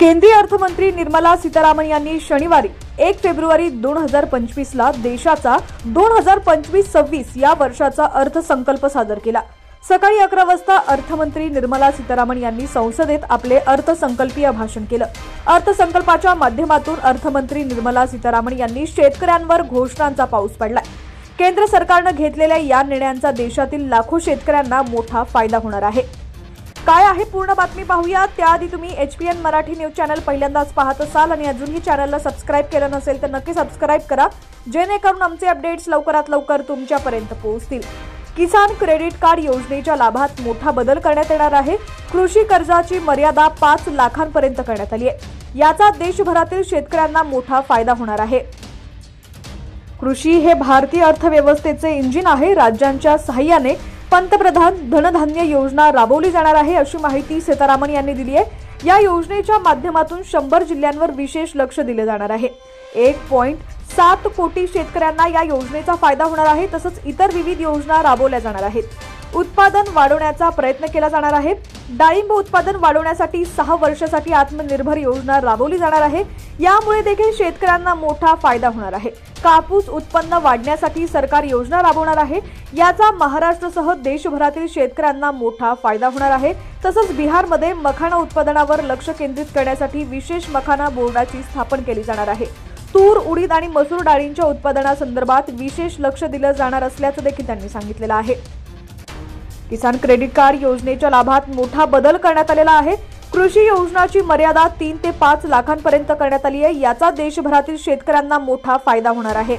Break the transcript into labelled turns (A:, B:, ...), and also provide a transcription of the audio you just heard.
A: केंद्रीय अर्थमंत्री निर्मला सीतारामन यांनी शनिवारी 1 फेब्रुवारी 2025 ला देशाचा 2025-26 या वर्षाचा अर्थसंकल्प सादर केला। सकाळी 11 वाजता अर्थमंत्री निर्मला सीतारामन यांनी संसदेत आपले अर्थसंकल्पीय भाषण केलं। अर्थसंकल्पाच्या माध्यमातून अर्थमंत्री निर्मला सीतारामन यांनी शेतकऱ्यांवर घोषणांचा पाऊस पाडलाय। केंद्र सरकारने घेतलेल्या या निर्णयांचा देशातील लाखो शेतकऱ्यांना मोठा फायदा होणार आहे। काय आहे पूर्ण बातमी पाहूया। त्याआधी तुम्ही HPN मराठी न्यूज चॅनल पहिल्यांदाच पाहत असाल आणि अजूनही चॅनलला सबस्क्राइब केलं नसेल तर नक्की सबस्क्राइब करा, जेणेकरून आमचे अपडेट्स लवकरात लवकर तुमच्यापर्यंत पोहोचतील। किसान क्रेडिट कार्ड योजनेच्या लाभात मोठा बदल करण्यात येणार आहे। कृषी कर्जाची मर्यादा 5 लाखांपर्यंत करण्यात आली आहे। याचा देशभरातील शेतकऱ्यांना मोठा फायदा होणार आहे। कृषी हे भारतीय अर्थव्यवस्थेचे इंजिन आहे। राज्यांच्या सहाय्याने पंतप्रधान धनधान्य योजना राबवली जाणार आहे, अशी माहिती सीतारामन यांनी दिली आहे। या योजनेच्या माध्यमातून 100 जिल्ह्यांवर विशेष लक्ष दिले जाणार आहे। 1.7 कोटी शेतकऱ्यांना या योजनेचा फायदा होणार आहे। तसंच इतर विविध योजना राबवल्या जाणार आहेत। उत्पादन वाढवण्याचा प्रयत्न केला जाणार आहे। डाळिंब उत्पादन वाढवण्यासाठी 6 वर्षासाठी आत्मनिर्भर योजना राबवली जाणार आहे। यामुळे देखील शेतकऱ्यांना मोठा फायदा होणार आहे। कापूस उत्पन्न वाढण्यासाठी सरकार योजना राबवणार आहे। याचा महाराष्ट्रासह देशभरातील शेतकऱ्यांना मोठा फायदा होणार आहे। तसंच बिहारमध्ये मखाना उत्पादनावर लक्ष केंद्रित करण्यासाठी विशेष मखाना बोर्डाची स्थापना केली जाणार आहे। तूर, उडीद आणि मसूर डाळींच्या उत्पादनासंदर्भात विशेष लक्ष दिलं जाणार असल्याचं देखील त्यांनी सांगितलेलं आहे। किसान क्रेडिट कार्ड योजनेच्या लाभात मोठा बदल करण्यात आलेला आहे। कृषी योजनाची मर्यादा 3 ते 5 लाखांपर्यंत करण्यात आली आहे। याचा देशभरातील शेतकऱ्यांना मोठा फायदा होणार आहे।